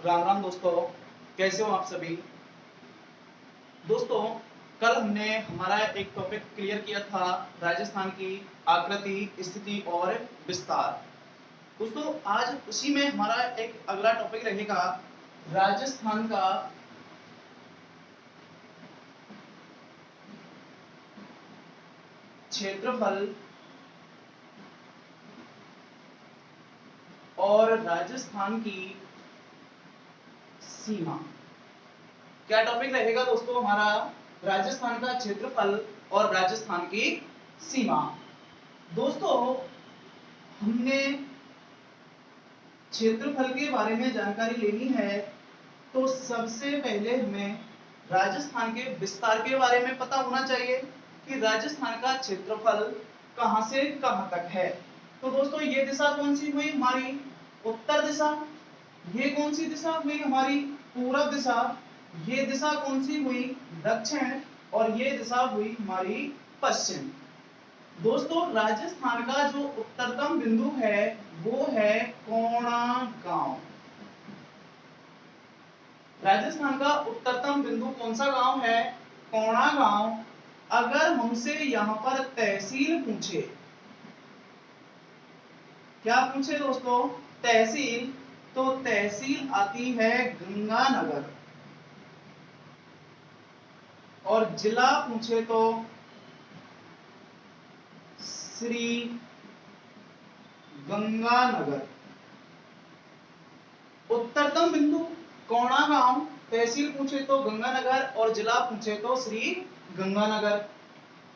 राम राम दोस्तों, कैसे हो आप सभी। दोस्तों, कल हमने हमारा एक टॉपिक क्लियर किया था, राजस्थान की आकृति, स्थिति और विस्तार। दोस्तों, आज उसी में हमारा एक अगला टॉपिक रहेगा, राजस्थान का क्षेत्रफल और राजस्थान की सीमा। क्या टॉपिक रहेगा दोस्तों हमारा? राजस्थान का क्षेत्रफल और राजस्थान की सीमा। दोस्तों, हमने क्षेत्रफल के बारे में जानकारी लेनी है तो सबसे पहले हमें राजस्थान के विस्तार के बारे में पता होना चाहिए कि राजस्थान का क्षेत्रफल कहां से कहां तक है। तो दोस्तों, ये दिशा कौन सी हुई? हमारी उत्तर दिशा। ये कौन सी दिशा हुई? हमारी पूरब दिशा। ये दिशा कौन सी हुई? दक्षिण। और ये दिशा हुई हमारी पश्चिम। दोस्तों, राजस्थान का जो उत्तरतम बिंदु है वो है कोणा गांव। राजस्थान का उत्तरतम बिंदु कौन सा गांव है? कोणा गांव। अगर हमसे यहां पर तहसील पूछे, क्या पूछे दोस्तों? तहसील, तो तहसील आती है गंगानगर। और जिला पूछे तो श्री गंगानगर। उत्तरतम बिंदु कोणा गांव, तहसील पूछे तो गंगानगर और जिला पूछे तो श्री गंगानगर।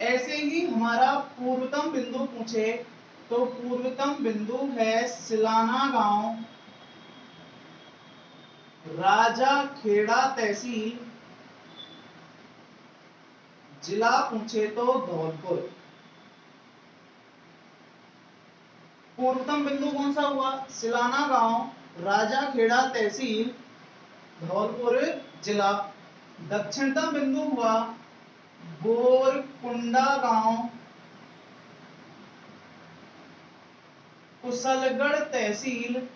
ऐसे ही हमारा पूर्वतम बिंदु पूछे तो पूर्वतम बिंदु है सिलाना गांव, राजा खेड़ा तहसील। जिला पूछे तो धौलपुर। पूर्वतम बिंदु कौन सा हुआ? सिलाना गांव, राजा खेड़ा तहसील, धौलपुर जिला। दक्षिणतम बिंदु हुआ बोरकुंडा गांव, कुशलगढ़ तहसील,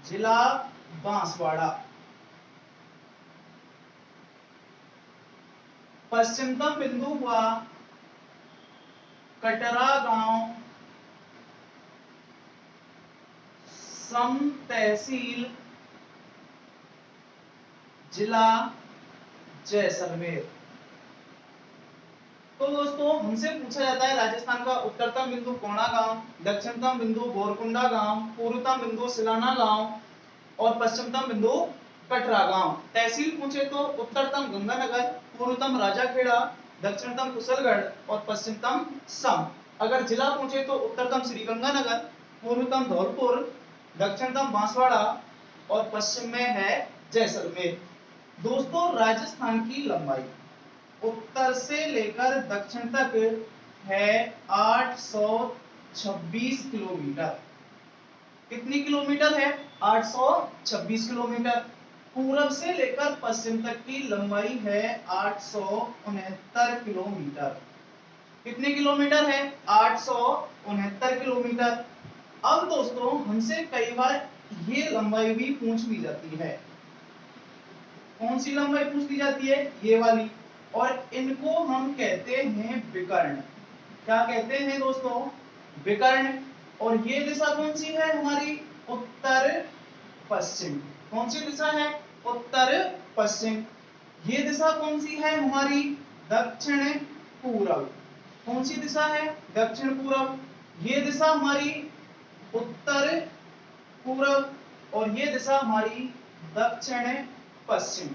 जिला बांसवाड़ा। पश्चिमतम बिंदु हुआ कटरा गांव, सम तहसील, जिला जैसलमेर। तो दोस्तों, हमसे पूछा जाता है राजस्थान का उत्तरतम बिंदु कोणा गांव, दक्षिणतम बिंदु बोरकुंडा गांव, पूर्वतम बिंदु सिलाना गांव और पश्चिमतम बिंदु कटरा गांव। तहसील पूछे तो उत्तरतम गंगानगर, पूर्वतम राजाखेड़ा, दक्षिणतम कुशलगढ़ और पश्चिमतम सम। अगर जिला पूछे तो उत्तरतम श्रीगंगानगर, पूर्वतम धौलपुर, दक्षिणतम बांसवाड़ा और पश्चिम में है जैसलमेर। दोस्तों, राजस्थान की लंबाई उत्तर से लेकर दक्षिण तक है 826 किलोमीटर। कितनी किलोमीटर है? 826 किलोमीटर। पूरब से लेकर पश्चिम तक की लंबाई है 869 किलोमीटर। कितने किलोमीटर है? 869 किलोमीटर। अब दोस्तों, हमसे कई बार ये लंबाई भी पूछ ली जाती है। कौन सी लंबाई पूछ ली जाती है? ये वाली। और इनको हम कहते हैं विकर्ण। क्या कहते हैं दोस्तों? विकर्ण। और ये दिशा कौन सी है हमारी? उत्तर पश्चिम। कौन सी दिशा है? उत्तर पश्चिम। ये दिशा कौन सी है हमारी? दक्षिण पूरब। कौन सी दिशा है? दक्षिण पूरब। ये दिशा हमारी उत्तर पूरब और ये दिशा हमारी दक्षिण पश्चिम।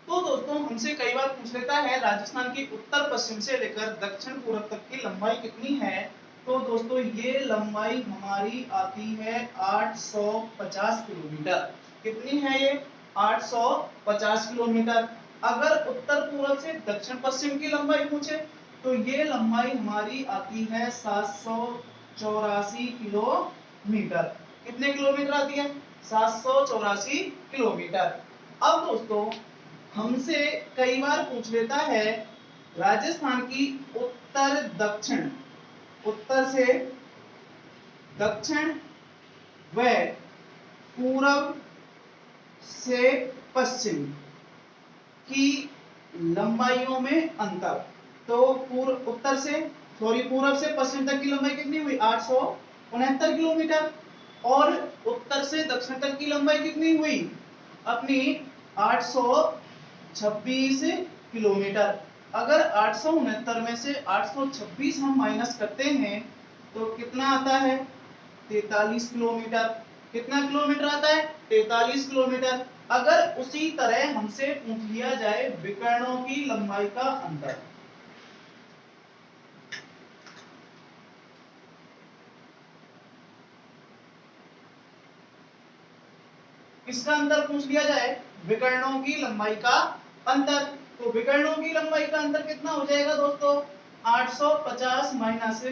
तो दोस्तों, हमसे कई बार पूछ लेता है राजस्थान की उत्तर पश्चिम से लेकर दक्षिण पूर्व तक की लंबाई कितनी है। तो दोस्तों, ये लंबाई हमारी आती है 850 किलोमीटर। कितनी है ये? 850 किलोमीटर। अगर उत्तर पूर्व से दक्षिण पश्चिम की लंबाई पूछे तो ये लंबाई हमारी आती है 784 किलोमीटर। कितने किलोमीटर आती है? 784 किलोमीटर। अब दोस्तों, हमसे कई बार पूछ लेता है राजस्थान की उत्तर दक्षिण, उत्तर से दक्षिण, वह पूरब से पश्चिम की लंबाइयों में अंतर। तो पूरब से पश्चिम तक की लंबाई कितनी हुई? 869 किलोमीटर। और उत्तर से दक्षिण तक की लंबाई कितनी हुई अपनी? 826 किलोमीटर। अगर 869 में से 826 हम माइनस करते हैं तो कितना आता है? 43 किलोमीटर। कितना किलोमीटर आता है? 43 किलोमीटर। अगर उसी तरह हमसे पूछ लिया जाए विकर्णों की लंबाई का अंतर, किसका अंतर पूछ लिया जाए? विकर्णों की लंबाई का अंतर। तो विकर्णों की लंबाई का अंतर कितना हो जाएगा दोस्तों? 850 माइनस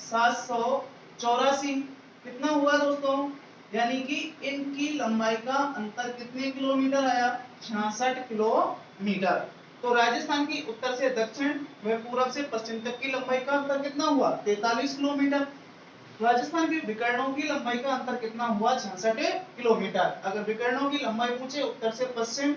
784 कितना हुआ दोस्तों? यानी कि इनकी लंबाई का अंतर कितने किलोमीटर आया? 66 किलोमीटर। तो राजस्थान की उत्तर से दक्षिण व पूरब से पश्चिम तक की लंबाई का अंतर कितना हुआ? 43 किलोमीटर। राजस्थान के विकर्णों की लंबाई का अंतर कितना हुआ? 66 किलोमीटर। अगर विकर्णों की लंबाई पूछे उत्तर से पश्चिम,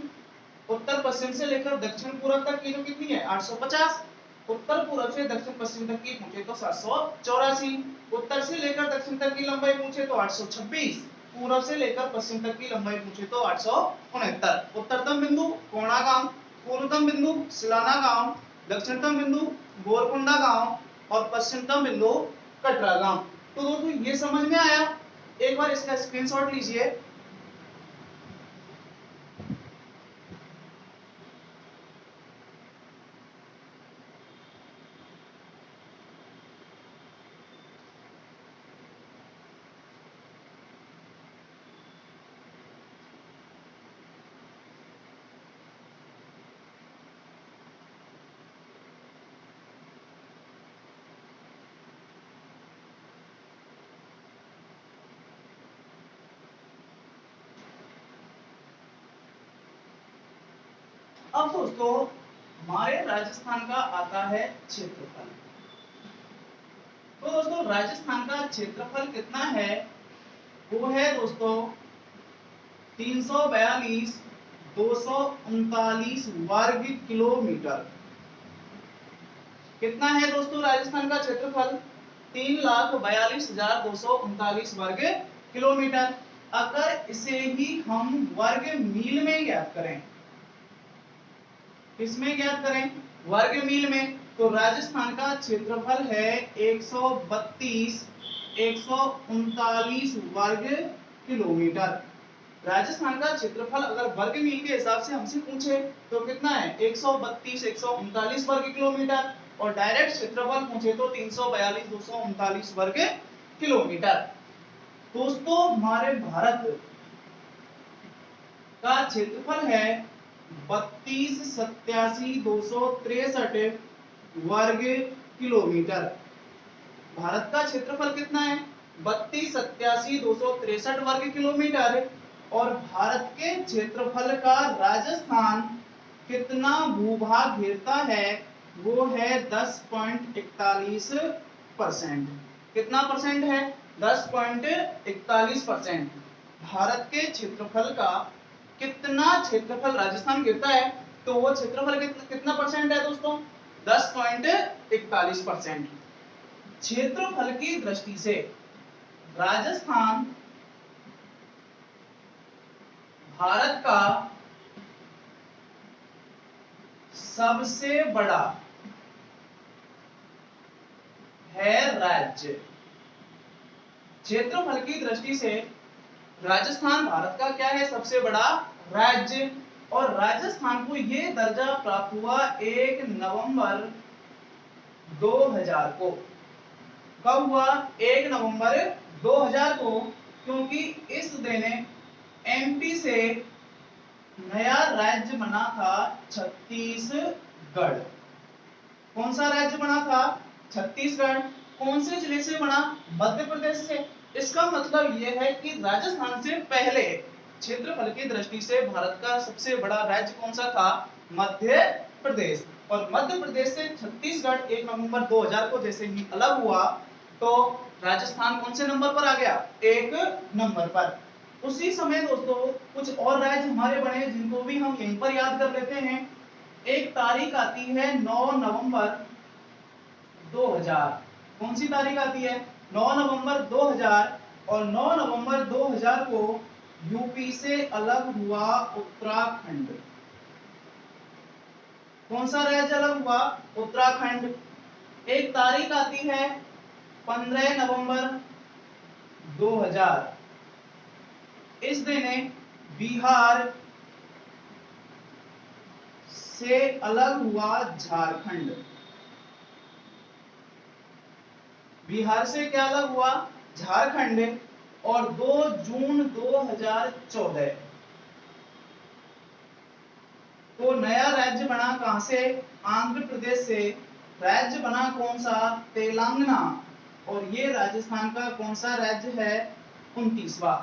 उत्तर पश्चिम से लेकर दक्षिण पूर्व तक की, तो कितनी है? 850। उत्तर पूर्व से दक्षिण पश्चिम तक की पूछे तो 784। उत्तर से लेकर दक्षिण तक की लंबाई पूछे तो 826। पूर्व से लेकर पश्चिम तक की लंबाई पूछे तो 869। उत्तरतम बिंदु कोणागांव, पूर्वतम बिंदु सिलाना गांव, दक्षिणतम बिंदु गोरकुंडा गांव और पश्चिमतम बिंदु कटरा गांव। तो दोस्तों ये समझ में आया? एक बार इसका स्क्रीनशॉट लीजिए। अब दोस्तों हमारे राजस्थान का आता है क्षेत्रफल। तो दोस्तों राजस्थान का क्षेत्रफल कितना है? वो है दोस्तों 342,239 वर्ग किलोमीटर। कितना है दोस्तों राजस्थान का क्षेत्रफल? 3,42,239 वर्ग किलोमीटर। अगर इसे ही हम वर्ग मील में ज्ञात करें, किसमें ज्ञात करें? वर्ग मील में। तो राजस्थान का क्षेत्रफल है 139 वर्ग किलोमीटर। राजस्थान का क्षेत्रफल अगर वर्ग मील के हिसाब से हमसे पूछे तो कितना है? 139 वर्ग किलोमीटर। और डायरेक्ट क्षेत्रफल पूछे तो 342,239 वर्ग किलोमीटर। दोस्तों हमारे भारत का क्षेत्रफल है 32,87,263 वर्ग किलोमीटर। भारत का क्षेत्रफल कितना है? 32,87,263 वर्ग किलोमीटर। और भारत के क्षेत्रफल का राजस्थान कितना भूभाग घेरता है? वो है 10.41%। कितना परसेंट है? 10.41%। भारत के क्षेत्रफल का कितना क्षेत्रफल राजस्थान घेरता है? तो वो क्षेत्रफल कितना परसेंट है दोस्तों? 10.41%। क्षेत्रफल की दृष्टि से राजस्थान भारत का सबसे बड़ा है राज्य। क्षेत्रफल की दृष्टि से राजस्थान भारत का क्या है? सबसे बड़ा राज्य। और राजस्थान को यह दर्जा प्राप्त हुआ 1 नवंबर 2000 को। कब हुआ? 1 नवंबर 2000 को। क्योंकि इस दिन एमपी से नया राज्य बना था छत्तीसगढ़। कौन सा राज्य बना था? छत्तीसगढ़। कौन से जिले से बना? मध्य प्रदेश से। इसका मतलब यह है कि राजस्थान से पहले क्षेत्रफल की दृष्टि से भारत का सबसे बड़ा राज्य कौन सा था? मध्य प्रदेश। और मध्य प्रदेश से छत्तीसगढ़ 1 नवंबर 2000 को जैसे ही अलग हुआ, तो राजस्थान कौन से नंबर पर आ गया? 1 नंबर पर। उसी समय दोस्तों कुछ और राज्य हमारे बने जिनको भी हम यहीं पर याद कर लेते हैं। एक तारीख आती है 9 नवंबर 2000। कौन सी तारीख आती है? 9 नवंबर 2000। और 9 नवंबर 2000 को यूपी से अलग हुआ उत्तराखंड। कौन सा राज्य अलग हुआ? उत्तराखंड। एक तारीख आती है 15 नवंबर 2000। इस दिन बिहार से अलग हुआ झारखंड। बिहार से क्या अलग हुआ? झारखंड। और 2 जून 2014 को नया राज्य बना कहां से? आंध्र प्रदेश से। राज्य बना कौन सा? तेलंगाना। और ये राजस्थान का कौन सा राज्य है? 29वां।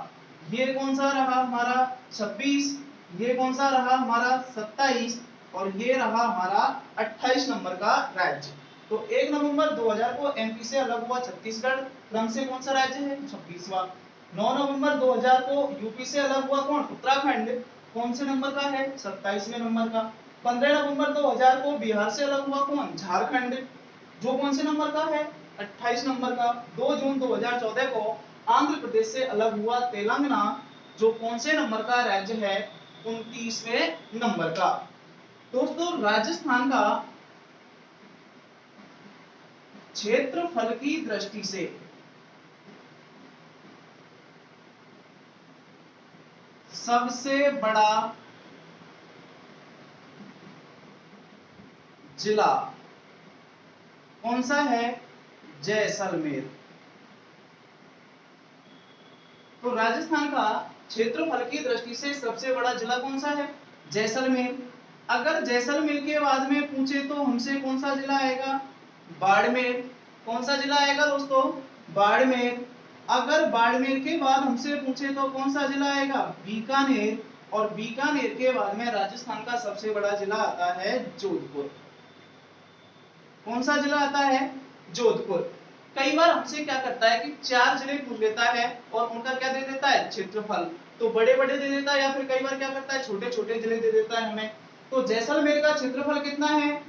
ये कौन सा रहा हमारा? 26। ये कौन सा रहा हमारा? 27। और ये रहा हमारा 28 नंबर का राज्य। तो 1 नवंबर 2000 को एमपी से अलग हुआ छत्तीसगढ़, क्रम से कौन सा राज्य है? 26वां। 9 नवंबर 2000 को यूपी से अलग हुआ कौन? उत्तराखंड, कौन से नंबर का है? 27वें नंबर का। 15 नवंबर 2000 को बिहार से अलग हुआ कौन? झारखंड, जो कौन से नंबर का है? 28 नंबर का। 2 जून 2014 को आंध्र प्रदेश से अलग हुआ तेलंगाना, जो कौन से नंबर का राज्य है? 29वें नंबर का। दोस्तों राजस्थान का क्षेत्रफल की दृष्टि से सबसे बड़ा जिला कौन सा है? जैसलमेर। तो राजस्थान का क्षेत्रफल की दृष्टि से सबसे बड़ा जिला कौन सा है? जैसलमेर। अगर जैसलमेर के बाद में पूछे तो हमसे कौन सा जिला आएगा? बाड़मेर। कौन सा जिला आएगा दोस्तों? बाड़मेर। अगर बाड़मेर के बाद हमसे पूछे तो कौन सा जिला आएगा? बीकानेर। और बीकानेर के बाद में राजस्थान का सबसे बड़ा जिला आता है जोधपुर। कौन सा जिला आता है? जोधपुर। कई बार हमसे क्या करता है कि 4 जिले पूछ लेता है और उनका क्या दे देता है? क्षेत्रफल। तो बड़े बड़े दे देता है या फिर कई बार क्या करता है? छोटे छोटे जिले दे देता है हमें। तो जैसलमेर का क्षेत्रफल कितना है?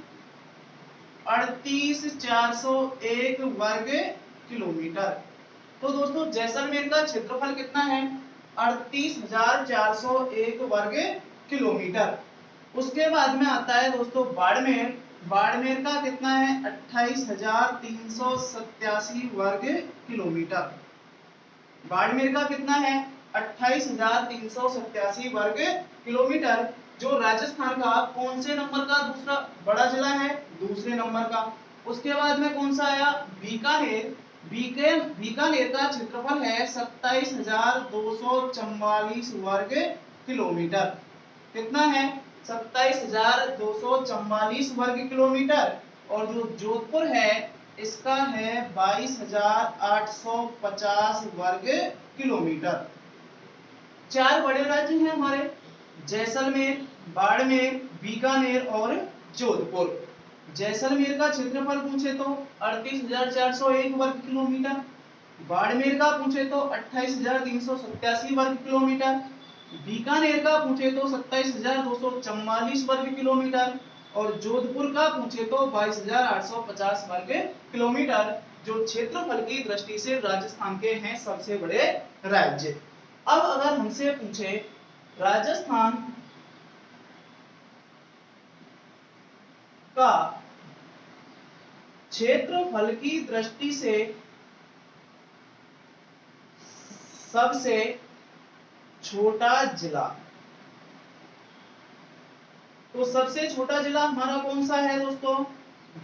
38,401 वर्ग किलोमीटर। तो दोस्तों जैसलमेर का क्षेत्रफल कितना है? 38,401 वर्ग किलोमीटर। उसके बाद में आता है दोस्तों बाड़मेर। बाड़मेर का कितना है? 28,387 वर्ग किलोमीटर। बाड़मेर का कितना है? 28,387 वर्ग किलोमीटर, जो राजस्थान का कौन से नंबर का दूसरा बड़ा जिला है? दूसरे नंबर का। उसके बाद में कौन सा आया? बीकानेर। बीकानेर का क्षेत्रफल है 27,244 वर्ग किलोमीटर। कितना है? 27,244 वर्ग किलोमीटर। और जो जोधपुर है इसका है 22,850 वर्ग किलोमीटर। 4 बड़े राज्य हैं हमारे, जैसलमेर, बाड़मेर, बीकानेर और जोधपुर। जैसलमेर का क्षेत्रफल पूछे तो 38,401 वर्ग किलोमीटर। बाड़मेर का पूछे तो 28,387 वर्ग किलोमीटर। बीकानेर का पूछे तो 27,244 वर्ग किलोमीटर। और जोधपुर का पूछे तो 22,850 वर्ग किलोमीटर, जो क्षेत्रफल की दृष्टि से राजस्थान के हैं सबसे बड़े राज्य। अब अगर हमसे पूछे राजस्थान का क्षेत्रफल की दृष्टि से सबसे छोटा जिला, तो सबसे छोटा जिला हमारा कौन सा है दोस्तों?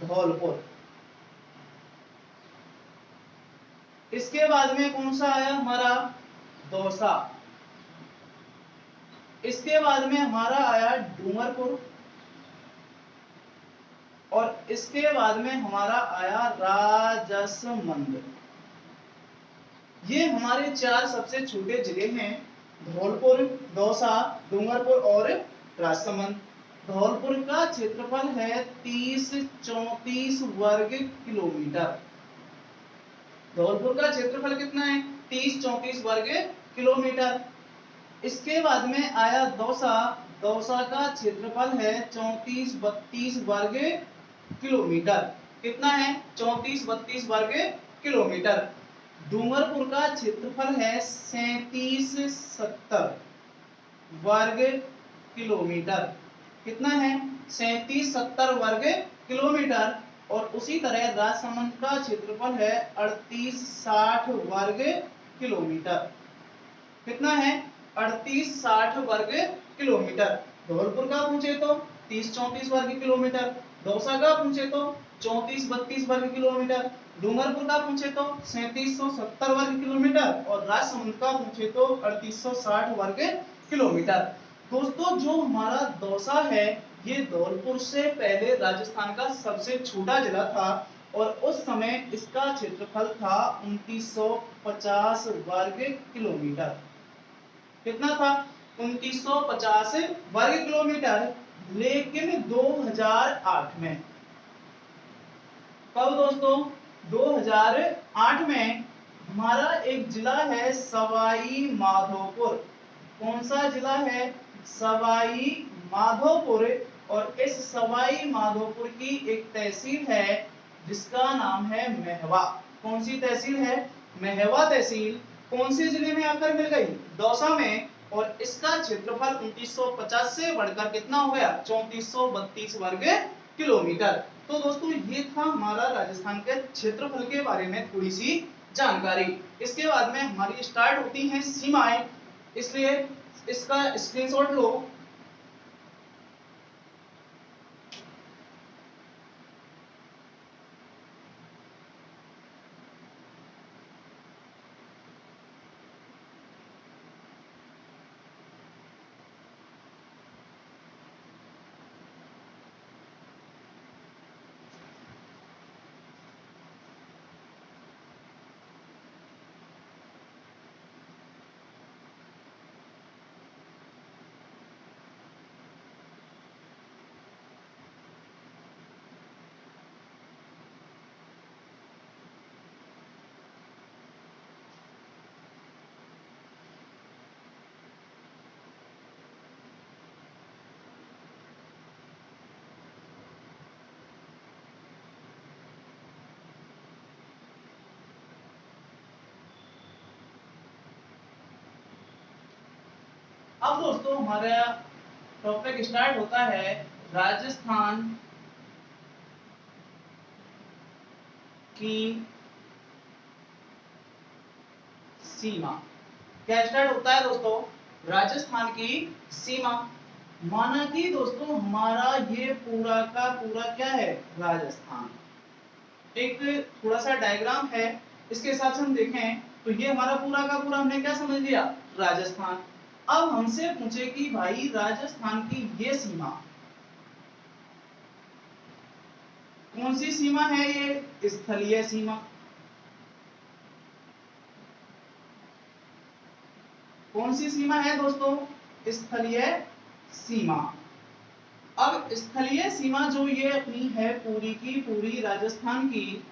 धौलपुर। इसके बाद में कौन सा आया हमारा? दौसा। इसके बाद में हमारा आया डूंगरपुर। और इसके बाद में हमारा आया राजसमंद। ये हमारे 4 सबसे छोटे जिले हैं, धौलपुर, दौसा, डूंगरपुर और राजसमंद। धौलपुर का क्षेत्रफल है 3034 वर्ग किलोमीटर। धौलपुर का क्षेत्रफल कितना है? 30-34 वर्ग किलोमीटर। इसके बाद में आया दौसा। दौसा का क्षेत्रफल है 34-32 वर्ग किलोमीटर। कितना है? 34-32 वर्ग किलोमीटर। डूंगरपुर का क्षेत्रफल है 37-70 वर्ग किलोमीटर। कितना है? 37-70 वर्ग किलोमीटर। और उसी तरह राजसमंद का क्षेत्रफल है 38-60 वर्ग किलोमीटर। कितना है? 38-60 वर्ग किलोमीटर। धौलपुर का पूछे तो 30-34 वर्ग किलोमीटर। दौसा का पूछे तो 34-32 वर्ग किलोमीटर। डूंगरपुर का पूछे तो 3770 वर्ग किलोमीटर। और राजसमंद का पूछे तो 3860 वर्ग किलोमीटर। दोस्तों, जो हमारा दौसा है ये धौलपुर से पहले राजस्थान का सबसे छोटा जिला था और उस समय इसका क्षेत्रफल था 2950 वर्ग किलोमीटर। कितना था? 2950 वर्ग किलोमीटर। लेकिन 2008 में, कब दोस्तों? 2008 में हमारा एक जिला है सवाई माधोपुर। कौन सा जिला है? सवाई माधोपुर। और इस सवाई माधोपुर की एक तहसील है जिसका नाम है महवा। कौन सी तहसील है? महवा तहसील। कौन से जिले में आकर मिल गई? दौसा में। और इसका क्षेत्रफल 2950 से बढ़कर कितना हो गया? 3432 वर्ग किलोमीटर। तो दोस्तों, ये था हमारा राजस्थान के क्षेत्रफल के बारे में थोड़ी सी जानकारी। इसके बाद में हमारी स्टार्ट होती हैं सीमाएं, इसलिए इसका स्क्रीनशॉट लो। अब दोस्तों, हमारा टॉपिक स्टार्ट होता है राजस्थान की सीमा। क्या स्टार्ट होता है दोस्तों? राजस्थान की सीमा। माना कि दोस्तों हमारा ये पूरा का पूरा क्या है? राजस्थान। एक थोड़ा सा डायग्राम है, इसके हिसाब से हम देखें तो ये हमारा पूरा का पूरा हमने क्या समझ लिया? राजस्थान। अब हमसे पूछे कि भाई राजस्थान की ये सीमा कौन सी सीमा है? ये स्थलीय सीमा। कौन सी सीमा है दोस्तों? स्थलीय सीमा। अब स्थलीय सीमा जो ये अपनी है पूरी की पूरी राजस्थान की,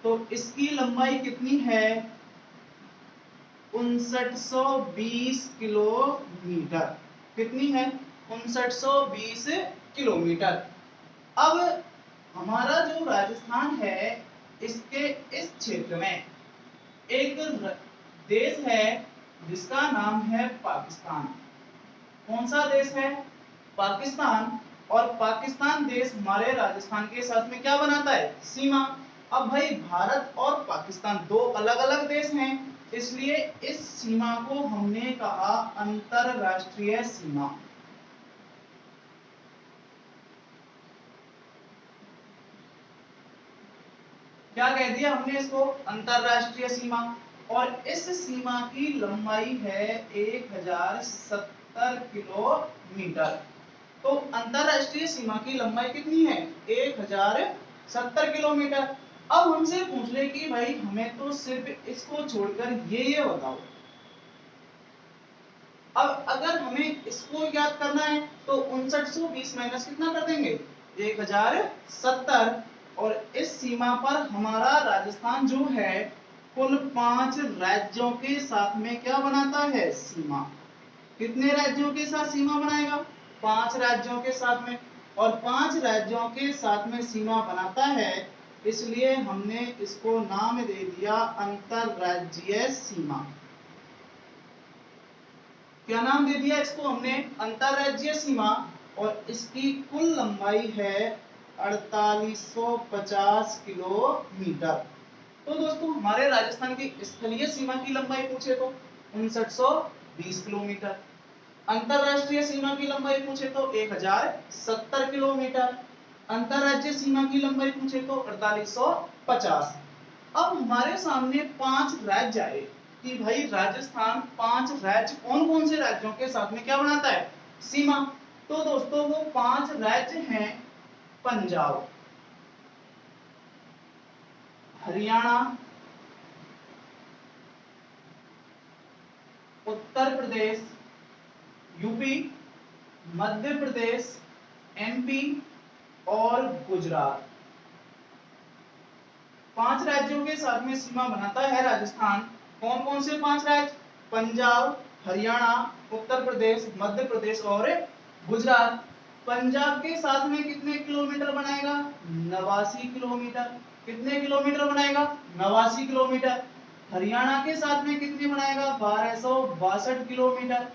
तो इसकी लंबाई कितनी है? 5920 किलोमीटर। कितनी है? 5920 किलोमीटर। अब हमारा जो राजस्थान है इसके इस क्षेत्र में एक देश है जिसका नाम है पाकिस्तान। कौन सा देश है? पाकिस्तान। और पाकिस्तान देश हमारे राजस्थान के साथ में क्या बनाता है? सीमा। अब भाई भारत और पाकिस्तान दो अलग अलग देश हैं, इसलिए इस सीमा को हमने कहा अंतरराष्ट्रीय सीमा। क्या कह दिया हमने इसको? अंतरराष्ट्रीय सीमा। और इस सीमा की लंबाई है 1070 किलोमीटर। तो अंतरराष्ट्रीय सीमा की लंबाई कितनी है? 1070 किलोमीटर। अब हमसे पूछ ले कि भाई हमें तो सिर्फ इसको छोड़कर ये बताओ। अब अगर हमें इसको याद करना है तो 5920 माइनस कितना कर देंगे? 1070। और इस सीमा पर हमारा राजस्थान जो है कुल 5 राज्यों के साथ में क्या बनाता है, सीमा। कितने राज्यों के साथ सीमा बनाएगा, 5 राज्यों के साथ में। और 5 राज्यों के साथ में सीमा बनाता है, इसलिए हमने इसको नाम दे दिया अंतरराज्यीय सीमा। क्या नाम दे दिया इसको हमने, अंतरराज्यीय सीमा। और इसकी कुल लंबाई है 4850 किलोमीटर। तो दोस्तों हमारे राजस्थान की स्थलीय सीमा की लंबाई पूछे तो 5920 किलोमीटर, अंतरराष्ट्रीय सीमा की लंबाई पूछे तो 1070 किलोमीटर, अंतरराज्यीय सीमा की लंबाई पूछे तो 4850। अब हमारे सामने 5 राज्य आए कि भाई राजस्थान 5 राज्य, कौन कौन से राज्यों के साथ में क्या बनाता है, सीमा। तो दोस्तों वो 5 राज्य हैं पंजाब, हरियाणा, उत्तर प्रदेश, यूपी, मध्य प्रदेश, एमपी और गुजरात। 5 राज्यों के साथ में सीमा बनाता है राजस्थान। कौन कौन से 5 राज्य, पंजाब, हरियाणा, उत्तर प्रदेश, मध्य प्रदेश और गुजरात। पंजाब के साथ में कितने किलोमीटर बनाएगा, 89 किलोमीटर। कितने किलोमीटर बनाएगा, 89 किलोमीटर। हरियाणा के साथ में कितनी बनाएगा, 1262 किलोमीटर।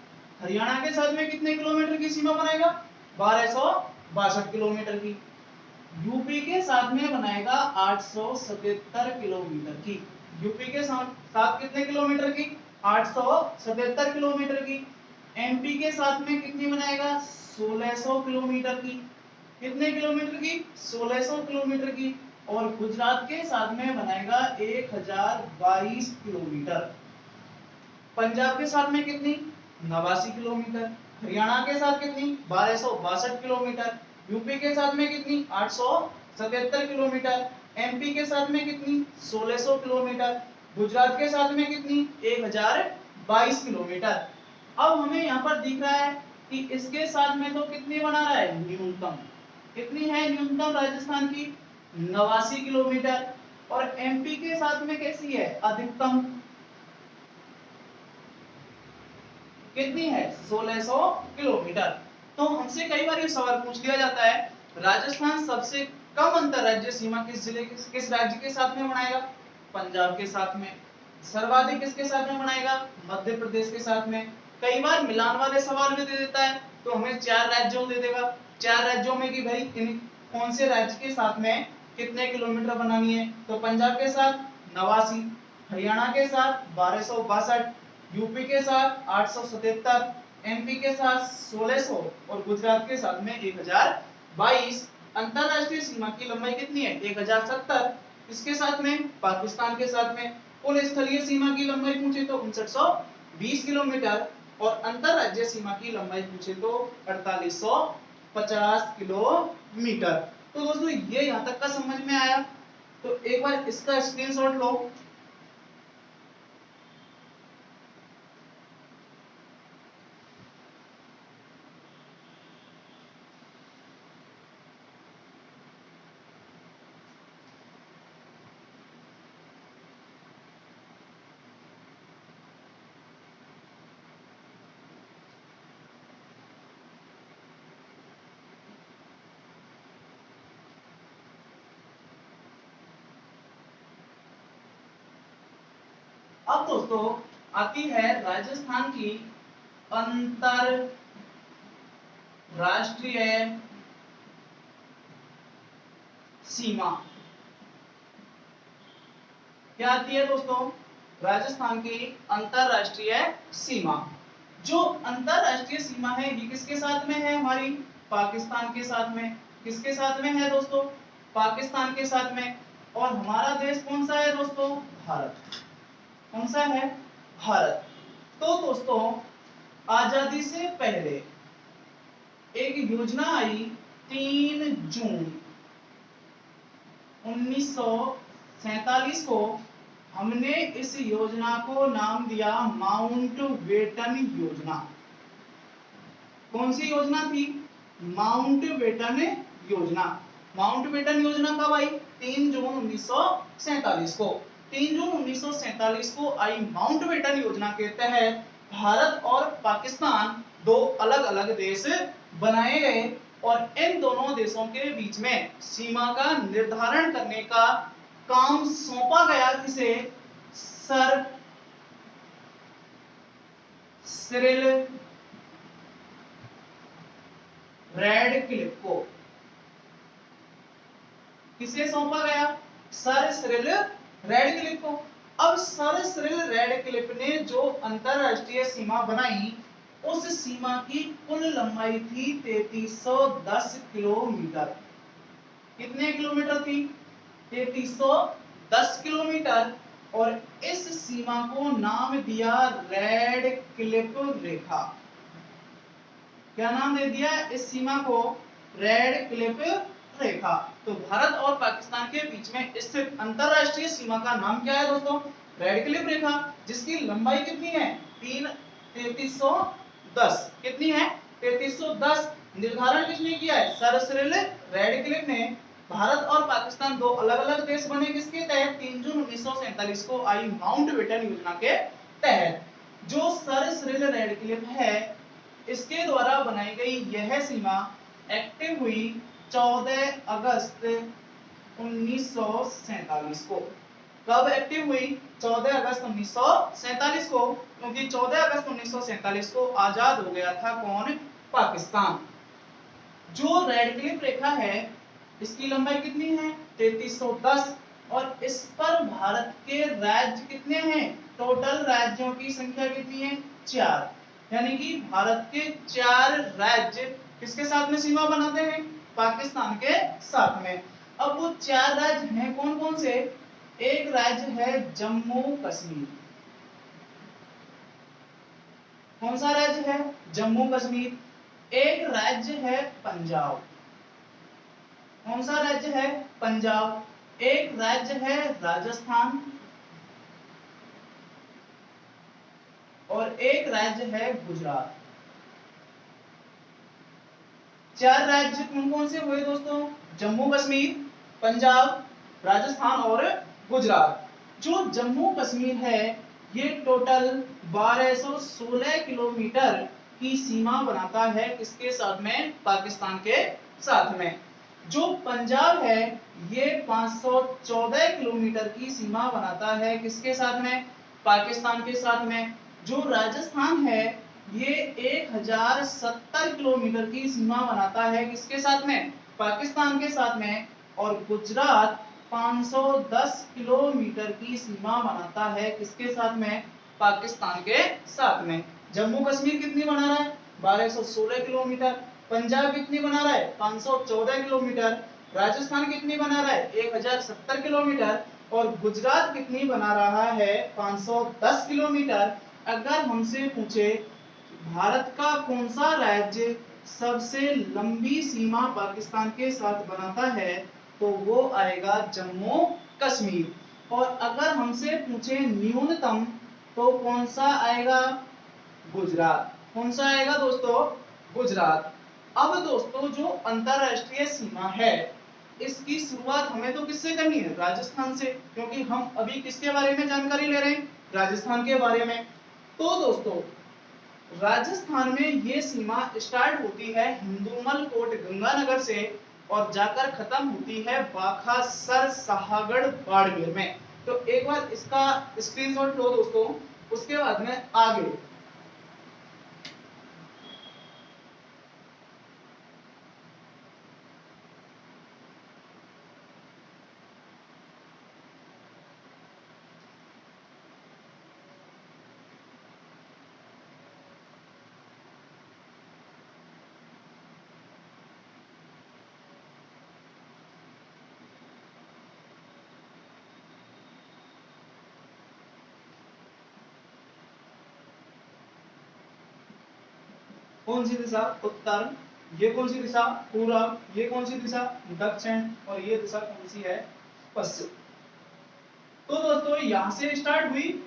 हरियाणा के साथ में कितने किलोमीटर की सीमा बनाएगा, 1262 किलोमीटर की। यूपी के साथ में बनाएगा 877 किलोमीटर की। यूपी के साथ कितने किलोमीटर की, 877 किलोमीटर की। एमपी के साथ में कितनी बनाएगा, 1600 किलोमीटर की। कितने किलोमीटर की, 1600 किलोमीटर की। और गुजरात के साथ में बनाएगा 1022 किलोमीटर। पंजाब के साथ में कितनी, 89 किलोमीटर। हरियाणा के साथ कितनी, 1262 किलोमीटर। यूपी के साथ में कितनी, 877 किलोमीटर। एमपी के साथ में कितनी, 1600 किलोमीटर। गुजरात के साथ में कितनी, 1022 किलोमीटर। अब हमें यहाँ पर दिख रहा है कि इसके साथ में तो कितनी बना रहा है, न्यूनतम। कितनी है न्यूनतम राजस्थान की, 89 किलोमीटर। और एमपी के साथ में कैसी है, अधिकतम कितनी है, 1600 किलोमीटर। तो हमसे कई बार ये सवाल पूछ लिया जाता है, राजस्थान सबसे कम अंतरराज्यीय सीमा किस जिले किस राज्य के साथ में बनाएगा, पंजाब के साथ में। सर्वाधिक किसके साथ में बनाएगा, मध्य प्रदेश के साथ में। कई बार मिलान वाले सवाल भी दे देता है, तो हमें 4 राज्यों दे देगा, 4 राज्यों में कि भाई कौन से राज्य के साथ में कितने किलोमीटर बनानी है। तो पंजाब के साथ 89, हरियाणा के साथ 1262, यूपी के साथ 877, एमपी के साथ 1600 और गुजरात के साथ में 1022। अंतरराष्ट्रीय सीमा की लंबाई कितनी है, 1070। इसके साथ में पाकिस्तान के साथ में। कुल स्थलीय सीमा की लंबाई पूछे तो 5920 किलोमीटर और अंतरराज्यीय सीमा की लंबाई पूछे तो 4850 किलोमीटर। तो दोस्तों ये यहाँ तक का समझ में आया, तो एक बार इसका स्क्रीनशॉट लो। अब दोस्तों आती है राजस्थान की अंतरराष्ट्रीय सीमा। क्या आती है दोस्तों, राजस्थान की अंतरराष्ट्रीय सीमा। जो अंतरराष्ट्रीय सीमा है ये किसके साथ में है, हमारी पाकिस्तान के साथ में। किसके साथ में है दोस्तों, पाकिस्तान के साथ में। और हमारा देश कौन सा है दोस्तों, भारत। कौन सा है, भारत। तो दोस्तों आजादी से पहले एक योजना आई 3 जून 1947 को। हमने इस योजना को नाम दिया माउंटबेटन योजना। कौन सी योजना थी, माउंटबेटन योजना। माउंटबेटन योजना कब आई, 3 जून 1947 को। 3 जून 1947 को आई माउंटबेटन योजना के तहत भारत और पाकिस्तान दो अलग अलग देश बनाए गए और इन दोनों देशों के बीच में सीमा का निर्धारण करने का काम सौंपा गया किसे? सर सिरिल रैडक्लिफ को। किसे सौंपा गया? सर सिरिल रैडक्लिफ को। अब सर सिरिल रैडक्लिफ ने जो अंतरराष्ट्रीय सीमा बनाई उस सीमा की कुल लंबाई थी 3310 किलोमीटर। कितने किलोमीटर थी? 3310 किलोमीटर। और इस सीमा को नाम दिया रैडक्लिफ रेखा। क्या नाम दे दिया इस सीमा को? रैडक्लिफ रेखा। तो भारत और पाकिस्तान के बीच में स्थित अंतरराष्ट्रीय सीमा का नाम क्या है दोस्तों? रैडक्लिफ रेखा, जिसकी लंबाई कितनी है? 3310। कितनी है? 3310। निर्धारण किसने किया है? सर सिरिल रैडक्लिफ ने। भारत और पाकिस्तान दो अलग अलग देश बने किसके तहत? 3 जून 1947 को आई माउंटबेटन योजना के तहत। जो सर सिरिल रैडक्लिफ है इसके द्वारा बनाई गई यह सीमा एक्टिव हुई 14 अगस्त 1947 को। कब एक्टिव हुई? 14 अगस्त 1947 को, क्योंकि 14 अगस्त 1947 को आजाद हो गया था कौन? पाकिस्तान। जो रैडक्लिफ रेखा है इसकी लंबाई कितनी है? 3310। और इस पर भारत के राज्य कितने हैं? टोटल राज्यों की संख्या कितनी है? 4। यानी कि भारत के 4 राज्य किसके साथ में सीमा बनाते हैं? पाकिस्तान के साथ में। अब वो 4 राज्य हैं कौन कौन से? एक राज्य है जम्मू कश्मीर। कौन सा राज्य है? जम्मू कश्मीर। एक राज्य है पंजाब। कौन सा राज्य है? पंजाब। एक राज्य है राजस्थान और एक राज्य है गुजरात। 4 राज्य कौन कौन से हुए दोस्तों? जम्मू कश्मीर, पंजाब, राजस्थान और गुजरात। जो जम्मू कश्मीर है ये टोटल 1216 किलोमीटर की सीमा बनाता है किसके साथ में? पाकिस्तान के साथ में। जो पंजाब है ये 514 किलोमीटर की सीमा बनाता है किसके साथ में? पाकिस्तान के साथ में। जो राजस्थान है ये 1070 किलोमीटर की सीमा बनाता है किसके साथ में? पाकिस्तान के साथ में। और गुजरात 510 किलोमीटर की सीमा बनाता है किसके साथ में? पाकिस्तान के साथ में। जम्मू कश्मीर कितनी बना रहा है? 1216 किलोमीटर। पंजाब कितनी बना रहा है? 514 किलोमीटर। राजस्थान कितनी बना रहा है? 1070 किलोमीटर। और गुजरात कितनी बना रहा है? 510 किलोमीटर। अगर हमसे पूछे भारत का कौन सा राज्य सबसे लंबी सीमा पाकिस्तान के साथ बनाता है तो वो आएगा जम्मू कश्मीर। और अगर हमसे पूछे न्यूनतम तो कौन सा आएगा? गुजरात। कौन सा आएगा दोस्तों? गुजरात। अब दोस्तों जो अंतरराष्ट्रीय सीमा है इसकी शुरुआत हमें तो किससे करनी है? राजस्थान से, क्योंकि हम अभी किसके बारे में जानकारी ले रहे हैं? राजस्थान के बारे में। तो दोस्तों राजस्थान में ये सीमा स्टार्ट होती है हिंदूमल कोट गंगानगर से और जाकर खत्म होती है बाखासर साहागढ़ बाड़मेर में। तो एक बार इसका स्क्रीनशॉट लो दोस्तों, उसके बाद में आगे। कौन सी दिशा? उत्तर। ये कौन सी दिशा? पूरब। ये कौन सी दिशा? दक्षिण। और ये दिशा कौन सी है? पश्चिम। तो दोस्तों यहां से स्टार्ट हुई।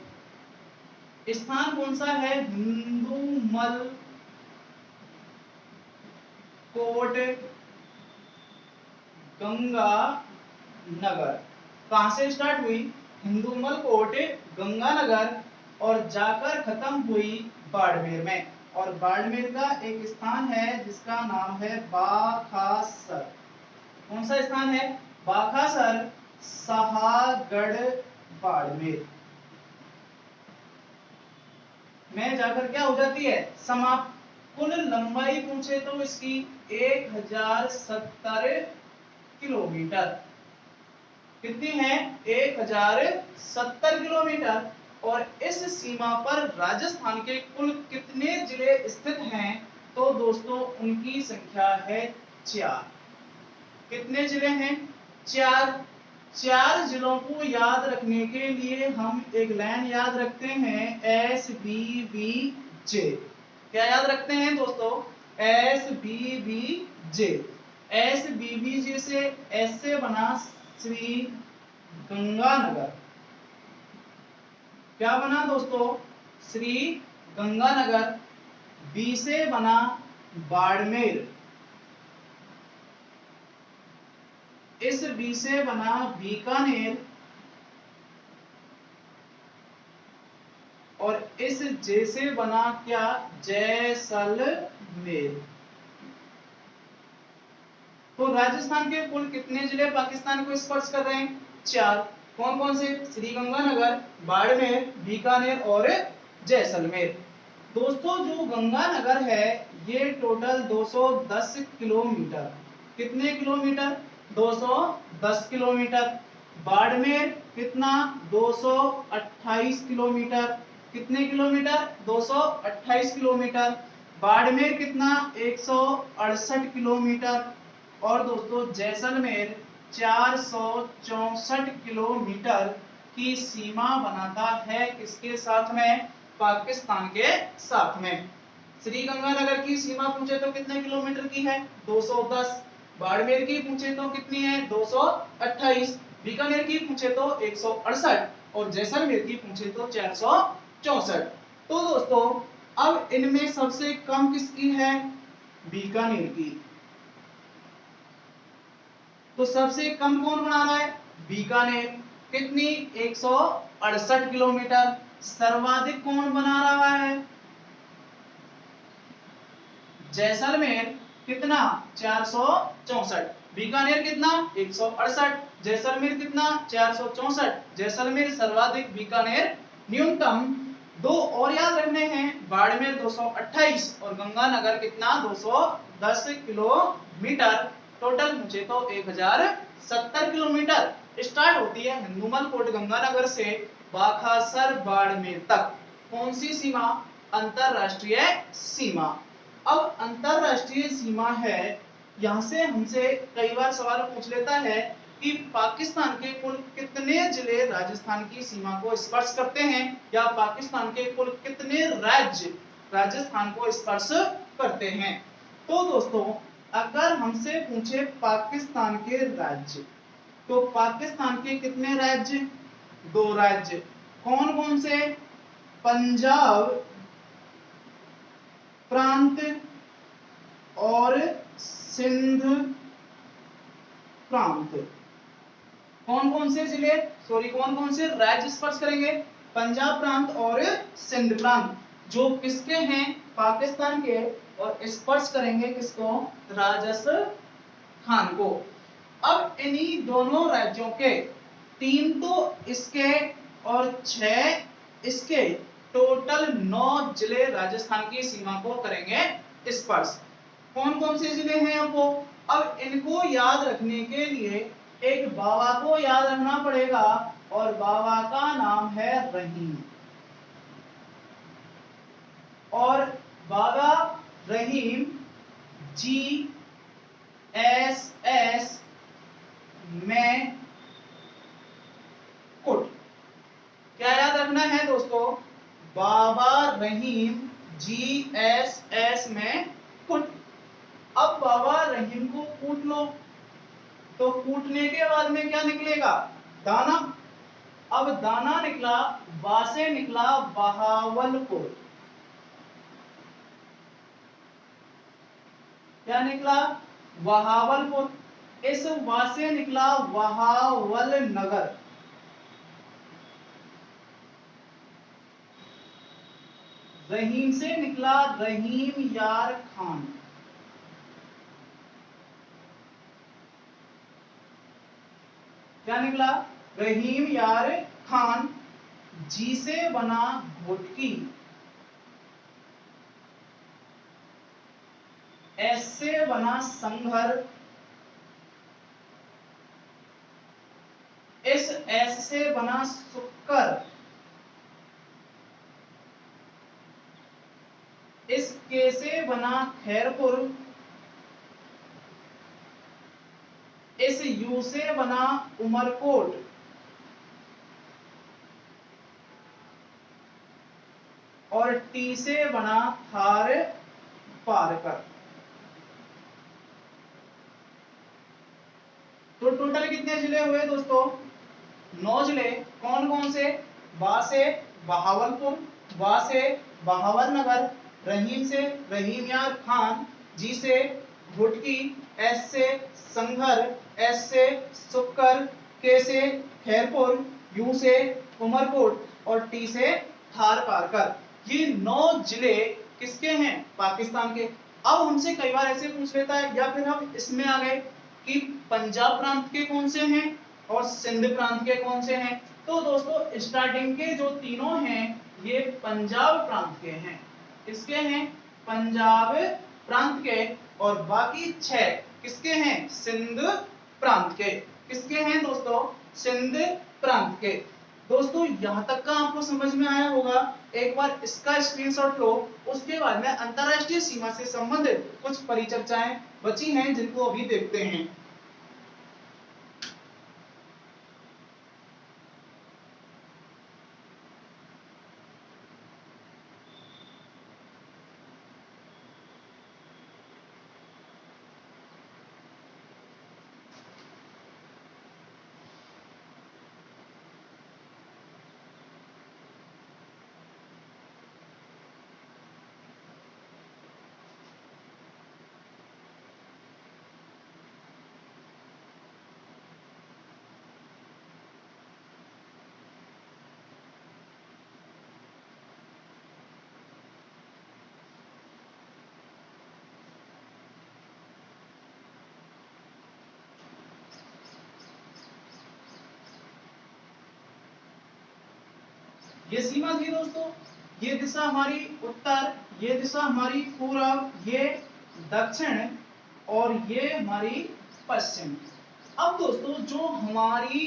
स्थान कौन सा है? हिंदूमल कोट गंगा नगर। कहां से स्टार्ट हुई? हिंदुमल कोट गंगानगर और जाकर खत्म हुई बाड़मेर में। और बाड़मेर का एक स्थान है जिसका नाम है बाखासर। कौन सा स्थान है? बाखासर, सहागढ़, बाड़मेर में जाकर क्या हो जाती है? समाप्त। कुल लंबाई पूछे तो इसकी 1070 किलोमीटर। कितनी है? 1070 किलोमीटर। और इस सीमा पर राजस्थान के कुल कितने जिले स्थित हैं? तो दोस्तों उनकी संख्या है 4। कितने जिले हैं? 4। 4 जिलों को याद रखने के लिए हम एक लाइन याद रखते हैं, SBBJ। क्या याद रखते हैं दोस्तों? SBBJ। SBBJ से S से बना श्री गंगानगर। क्या बना दोस्तों? श्री गंगानगर। B से बना बाड़मेर। इस B से बना बीकानेर। और इस J से बना क्या? जैसलमेर। तो राजस्थान के कुल कितने जिले पाकिस्तान को स्पर्श कर रहे हैं? 4। कौन कौन से? श्रीगंगानगर, बाड़मेर, बीकानेर और जैसलमेर। दोस्तों जो गंगानगर है ये टोटल 210 किलोमीटर। कितने किलोमीटर? 210 किलोमीटर। बाड़मेर कितना? 228 किलोमीटर। कितने किलोमीटर? 228 किलोमीटर। बाड़मेर कितना? 168 किलोमीटर। और दोस्तों जैसलमेर 464 किलोमीटर की सीमा बनाता है किसके साथ में? पाकिस्तान के साथ में। श्रीगंगानगर की सीमा पूछे तो कितने किलोमीटर की है? 210। बाड़मेर की पूछे तो कितनी है? 228। बीकानेर की पूछे तो 168 और जैसलमेर की पूछे तो 464। तो दोस्तों अब इनमें सबसे कम किसकी है? बीकानेर की। तो सबसे कम कौन बना रहा है? बीकानेर। कितनी? 168 किलोमीटर। सर्वाधिक कौन बना रहा है? जैसलमेर। कितना? 464। बीकानेर कितना? 168। जैसलमेर कितना? 464। जैसलमेर सर्वाधिक, बीकानेर न्यूनतम। दो और याद रखने हैं, बाड़मेर 228 और गंगानगर कितना? 210 किलोमीटर। टोटल पूछे तो 1070 किलोमीटर। स्टार्ट होती है हिंदुमल कोट गंगानगर से बाखासर बाड़मेर तक। कौन सी सीमा? अंतरराष्ट्रीय सीमा। अब अंतरराष्ट्रीय सीमा है, यहां से हमसे कई बार सवाल पूछ लेता है कि पाकिस्तान के कुल कितने जिले राजस्थान की सीमा को स्पर्श करते हैं, या पाकिस्तान के कुल कितने राज्य राजस्थान को स्पर्श करते हैं। तो दोस्तों अगर हमसे पूछे पाकिस्तान के राज्य, तो पाकिस्तान के कितने राज्य? 2 राज्य। कौन कौन से? पंजाब प्रांत और सिंध प्रांत। कौन कौन से जिले, कौन कौन से राज्य स्पर्श करेंगे? पंजाब प्रांत और सिंध प्रांत, जो किसके हैं? पाकिस्तान के। और स्पर्श करेंगे किसको? राजस्थान को। अब इन्हीं दोनों राज्यों के 3 तो इसके और 6 इसके, टोटल 9 जिले राजस्थान की सीमा को करेंगे स्पर्श। कौन कौन से जिले हैं आपको? अब इनको याद रखने के लिए एक बाबा को याद रखना पड़ेगा और बाबा का नाम है रहीम। और बाबा रहीम GSS में कुट। क्या याद रखना है दोस्तों? बाबा रहीम GSS में कुट। अब बाबा रहीम को कूट लो, तो कूटने के बाद में क्या निकलेगा? दाना। अब दाना निकला, वा से निकला बहावलपुर। क्या निकला? बहावलपुर। इस वा से निकला बहावल नगर। रहीम से निकला रहीम यार खान। क्या निकला? रहीम यार खान। जी से बना घोटकी। एस से बना संघर। इस एस से बना सुक्कर। इस के से बना खैरपुर। इस यू से बना उमरकोट। और टी से बना थार पारकर। तो टोटल कितने जिले हुए दोस्तों? 9 जिले। कौन कौन से? बा से बहावलपुर, वा से बहावलनगर, रहीम से रहीम यार खान, जी से घुटकी, एस से संघर, एस से सुक्कर, के से खैरपुर, यू से उमरकोट और टी से थार पारकर। ये 9 जिले किसके हैं? पाकिस्तान के। अब हमसे कई बार ऐसे पूछ लेता है, या फिर हम इसमें आ गए कि पंजाब प्रांत के कौन से हैं और सिंध प्रांत के कौन से हैं। तो दोस्तों स्टार्टिंग के जो तीनों हैं ये पंजाब प्रांत के हैं। किसके हैं? पंजाब प्रांत के। और बाकी 6 किसके हैं? सिंध प्रांत के। किसके हैं दोस्तों? सिंध प्रांत के। दोस्तों यहां तक का आपको समझ में आया होगा। एक बार इसका स्क्रीनशॉट लो, उसके बाद में अंतरराष्ट्रीय सीमा से संबंधित कुछ परिचर्चाएं बची हैं जिनको अभी देखते हैं। ये सीमा थी दोस्तों। ये दिशा हमारी उत्तर, ये दिशा हमारी पूर्व, ये दक्षिण और ये हमारी पश्चिम। अब दोस्तों जो हमारी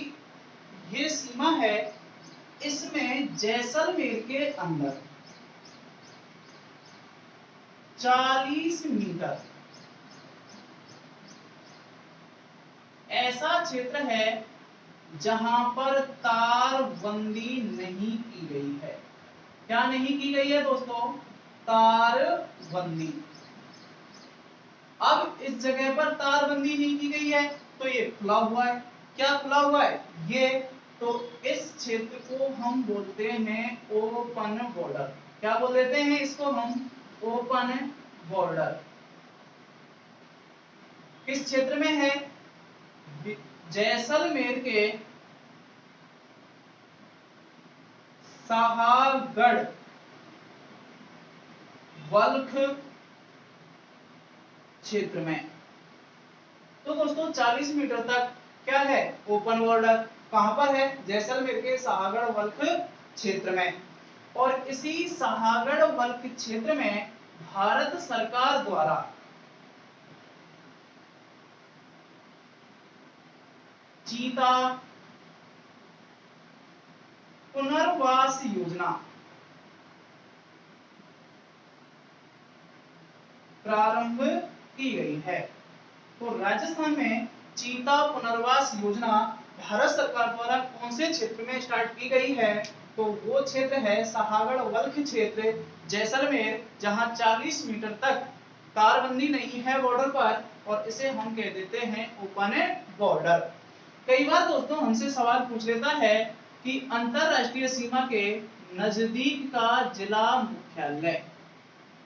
ये सीमा है इसमें जैसलमेर के अंदर 40 मीटर ऐसा क्षेत्र है जहां पर तारबंदी नहीं की गई है। क्या नहीं की गई है दोस्तों? तारबंदी। अब इस जगह पर तारबंदी नहीं की गई है तो ये खुला हुआ है। क्या खुला हुआ है? ये। तो इस क्षेत्र को हम बोलते हैं ओपन बॉर्डर। क्या बोल देते हैं इसको हम? Open border. किस क्षेत्र में है? जैसलमेर के साहागढ़ बल्ख क्षेत्र में। तो दोस्तों 40 मीटर तक क्या है? Open border. कहां पर है? जैसलमेर के साहागढ़ बल्ख क्षेत्र में। और इसी साहागढ़ बल्ख क्षेत्र में भारत सरकार द्वारा चीता पुनर्वास योजना प्रारंभ की गई है। तो राजस्थान में चीता पुनर्वास योजना भारत सरकार द्वारा कौन से क्षेत्र में स्टार्ट की गई है? तो वो क्षेत्र है साहागढ़ बल्ख क्षेत्र, जैसलमेर, जहां 40 मीटर तक तारबंदी नहीं है बॉर्डर पर, और इसे हम कह देते हैं ओपन बॉर्डर। कई बार दोस्तों हमसे सवाल पूछ लेता है कि अंतरराष्ट्रीय सीमा के नजदीक का जिला मुख्यालय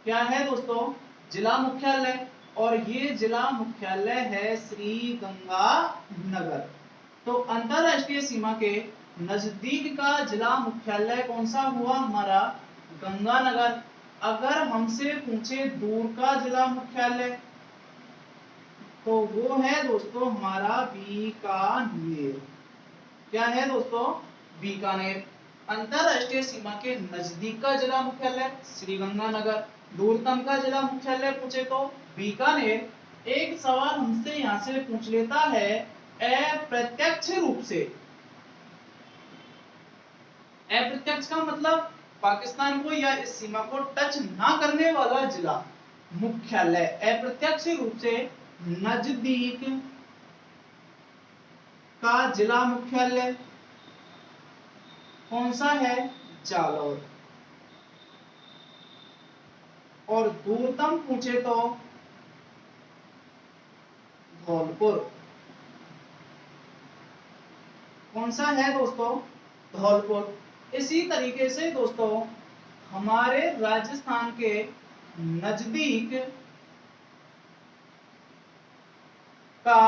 क्या है दोस्तों? जिला मुख्यालय। और ये जिला मुख्यालय है श्री गंगानगर। तो अंतरराष्ट्रीय सीमा के नजदीक का जिला मुख्यालय कौन सा हुआ? हमारा गंगानगर। अगर हमसे पूछे दूर का जिला मुख्यालय तो वो है दोस्तों हमारा बीकानेर। क्या है दोस्तों? बीकानेर। अंतरराष्ट्रीय सीमा के नजदीक का जिला मुख्यालय श्रीगंगानगर। दूरतम का जिला मुख्यालय पूछे तो बीकानेर। एक सवाल हमसे यहां से पूछ लेता है अप्रत्यक्ष रूप से। अप्रत्यक्ष का मतलब पाकिस्तान को या इस सीमा को टच ना करने वाला जिला मुख्यालय। अप्रत्यक्ष रूप से नजदीक का जिला मुख्यालय कौन सा है? जालौर। और दूरतम पूछे तो धौलपुर। कौन सा है दोस्तों? धौलपुर। इसी तरीके से दोस्तों हमारे राजस्थान के नजदीक का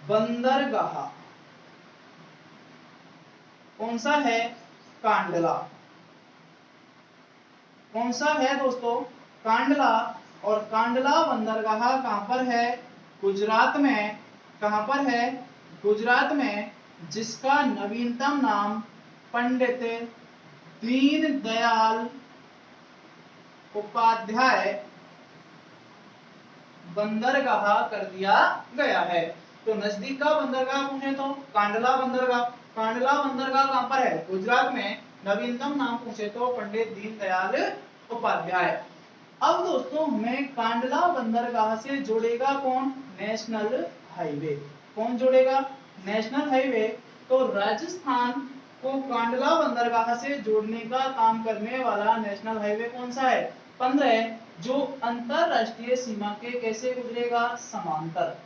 बंदरगाह कौन सा है? कांडला। कौन सा है दोस्तों? कांडला। और कांडला बंदरगाह कहां पर है? गुजरात में। कहां पर है? गुजरात में। जिसका नवीनतम नाम पंडित दीनदयाल उपाध्याय बंदरगाह कर दिया गया है। तो नजदीक का बंदरगाह पूछे तो कांडला बंदरगाह। कांडला बंदरगाह कहां पर है? गुजरात में। नवीनतम नाम पूछे तो पंडित दीनदयाल उपाध्याय। अब दोस्तों हमें कांडला बंदरगाह से जोड़ेगा कौन? National highway. कौन जोड़ेगा? National highway. तो राजस्थान को कांडला बंदरगाह से जोड़ने का काम करने वाला नेशनल हाईवे कौन सा है? 15, जो अंतरराष्ट्रीय सीमा के कैसे गुजरेगा? समांतर।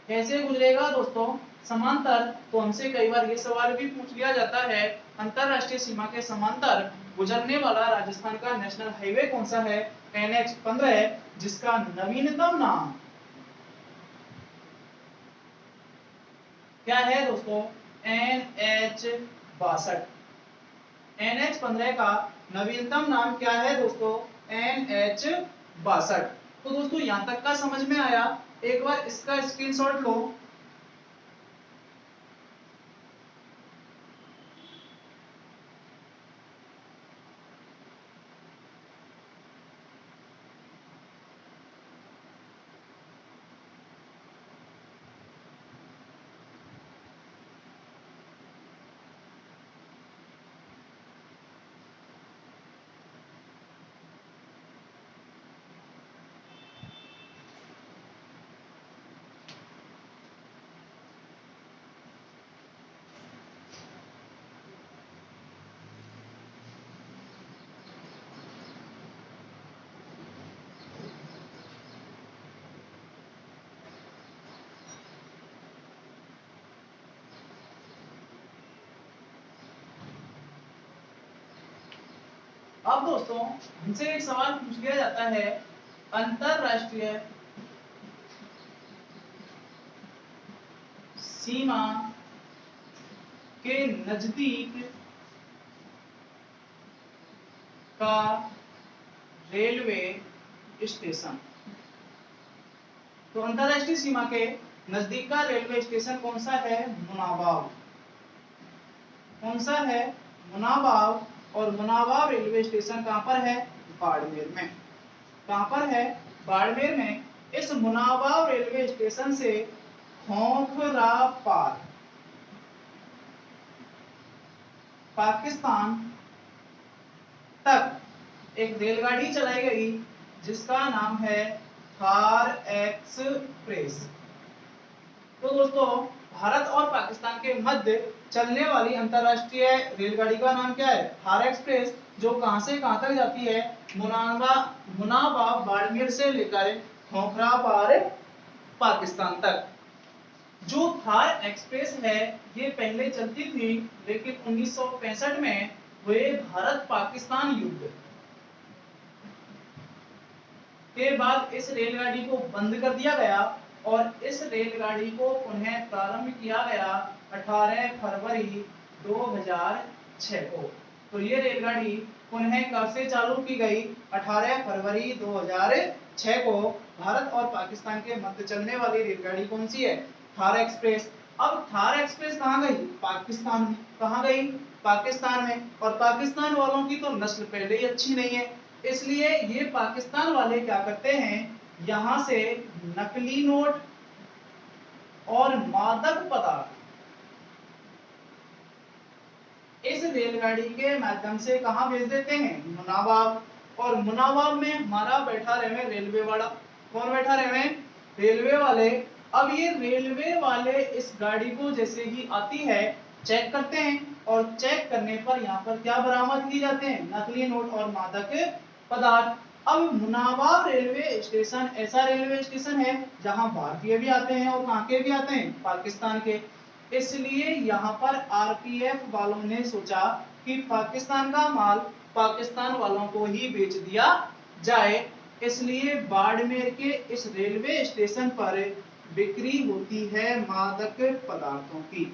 कैसे गुजरेगा दोस्तों? समांतर। तो हमसे कई बार ये सवाल भी पूछ लिया जाता है, अंतरराष्ट्रीय सीमा के समांतर गुजरने वाला राजस्थान का नेशनल हाईवे कौन सा है? NH 15, जिसका नवीनतम नाम क्या है दोस्तों? NH 62। NH 15 का नवीनतम नाम क्या है दोस्तों? NH 62। तो दोस्तों यहां तक का समझ में आया? एक बार इसका स्क्रीनशॉट लो। अब दोस्तों हमसे एक सवाल पूछ लिया जाता है, अंतरराष्ट्रीय सीमा के नजदीक का रेलवे स्टेशन। तो अंतरराष्ट्रीय सीमा के नजदीक का रेलवे स्टेशन कौन सा है? मुनाबाव। कौन सा है? मुनाबाव। और मुनाबाव रेलवे स्टेशन कहां पर है? बाड़मेर में। कहां पर है? बाड़मेर में। इस मुनाबाव रेलवे स्टेशन से खोखरा पार पाकिस्तान तक एक रेलगाड़ी चलाई गई जिसका नाम है थार एक्सप्रेस। तो दोस्तों भारत और पाकिस्तान के मध्य चलने वाली अंतरराष्ट्रीय रेलगाड़ी का नाम क्या है? थार एक्सप्रेस। जो कहां से कहां तक जाती है? मुनाबाव बाड़मेर से लेकर खोखरा पार पाकिस्तान तक। जो थार एक्सप्रेस है ये पहले चलती थी, लेकिन 1965 में हुए भारत पाकिस्तान युद्ध के बाद इस रेलगाड़ी को बंद कर दिया गया और इस रेलगाड़ी को पुनः प्रारंभ किया गया 18 फरवरी 2006 को। तो ये रेलगाड़ी पुनः कब से चालू की गई? 18 फरवरी 2006 को। भारत और पाकिस्तान के मध्य चलने वाली रेलगाड़ी कौन सी है? थार एक्सप्रेस। अब थार एक्सप्रेस कहाँ गई? पाकिस्तान में। कहाँ गई? पाकिस्तान में। और पाकिस्तान वालों की तो नस्ल पहले ही अच्छी नहीं है, इसलिए ये पाकिस्तान वाले क्या करते हैं, यहां से नकली नोट और मादक पदार्थ इस रेलगाड़ी के माध्यम से कहां भेज देते हैं? मुनाबाव। और मुनाबाव में हमारा बैठा रहे रेलवे वाला। कौन बैठा रहे? रेलवे वाले। अब ये रेलवे वाले इस गाड़ी को जैसे ही आती है चेक करते हैं, और चेक करने पर यहाँ पर क्या बरामद किए जाते हैं? नकली नोट और मादक पदार्थ। अब मुनाबाव रेलवे स्टेशन ऐसा रेलवे स्टेशन है जहां भारतीय भी आते हैं और कहाँ के भी आते हैं? पाकिस्तान के। इसलिए यहाँ पर आरपीएफ वालों ने सोचा कि पाकिस्तान का माल पाकिस्तान वालों को ही बेच दिया जाए, इसलिए बाड़मेर के इस रेलवे स्टेशन पर बिक्री होती है मादक पदार्थों की।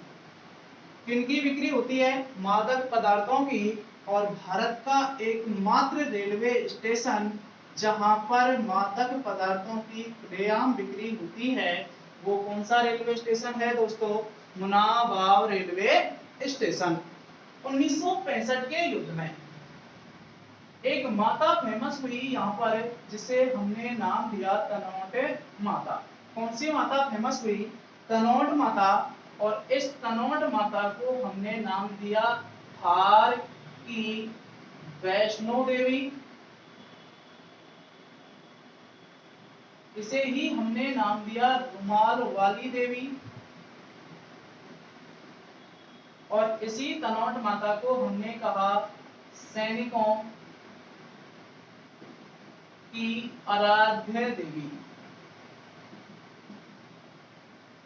किनकी बिक्री होती है? मादक पदार्थों की। और भारत का एकमात्र रेलवे स्टेशन जहां पर मादक पदार्थों की खुलेआम बिक्री होती है वो कौन सा रेलवे स्टेशन है दोस्तों? Munabao railway station. 1965 के युद्ध में एक माता फेमस हुई यहाँ पर जिसे हमने नाम दिया तनोट माता। कौन सी माता फेमस हुई? तनोट माता। और इस तनोट माता को हमने नाम दिया थार की वैष्णो देवी। इसे ही हमने नाम दिया रुमाल वाली देवी। और इसी तनोट माता को हमने कहा सैनिकों की आराध्य देवी।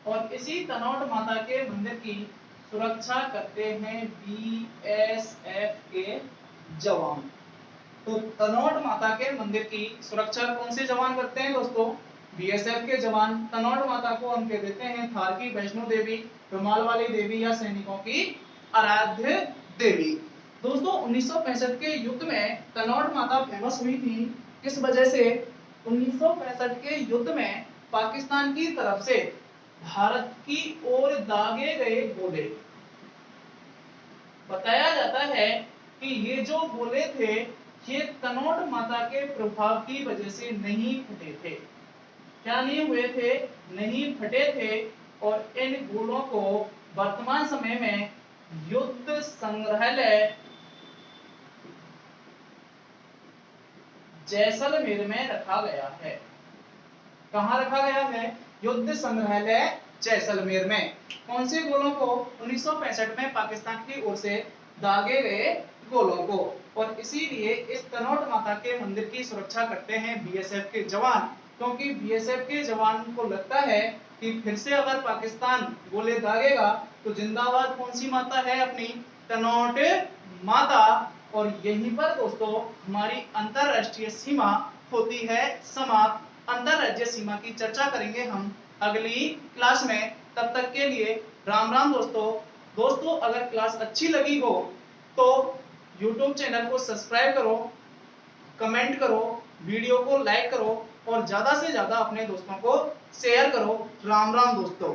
और इसी तनोट माता के मंदिर की सुरक्षा करते हैं बीएसएफ के जवान। तो तनोट माता के मंदिर की सुरक्षा कौन से जवान करते हैं दोस्तों? बीएसएफ के जवान। तनोट माता को हम कह देते हैं थार की वैष्णो देवी, रुमाल वाली देवी या सैनिकों की आराध्य देवी। दोस्तों 1965 के युद्ध में तनोट माता फेमस हुई थी, किस वजह से? 1965 के युद्ध में पाकिस्तान की तरफ से भारत की ओर दागे गए गोले, बताया जाता है कि ये जो गोले थे ये तनोट माता के प्रभाव की वजह से नहीं फटे थे। क्या नहीं हुए थे? नहीं फटे थे। और इन गोलों को वर्तमान समय में युद्ध संग्रहालय जैसलमेर में रखा गया है। कहां रखा गया है? युद्ध संग्रहालय जैसलमेर में। कौन से गोलों को? 1965 में पाकिस्तान की ओर से दागे गए गोलों को। और इसीलिए इस तनोट माता के मंदिर की सुरक्षा करते हैं बीएसएफ के जवान, क्योंकि बीएसएफ के जवान को लगता है कि फिर से अगर पाकिस्तान गोले दागेगा तो जिंदाबाद कौन सी माता है? अपनी तनोट माता। और यहीं पर दोस्तों हमारी अंतरराष्ट्रीय सीमा होती है समाप्त। अंतरराज्यीय सीमा की चर्चा करेंगे हम अगली क्लास में। तब तक के लिए राम राम दोस्तों अगर क्लास अच्छी लगी हो तो YouTube चैनल को सब्सक्राइब करो, कमेंट करो, वीडियो को लाइक करो और ज्यादा से ज्यादा अपने दोस्तों को शेयर करो। राम राम दोस्तों।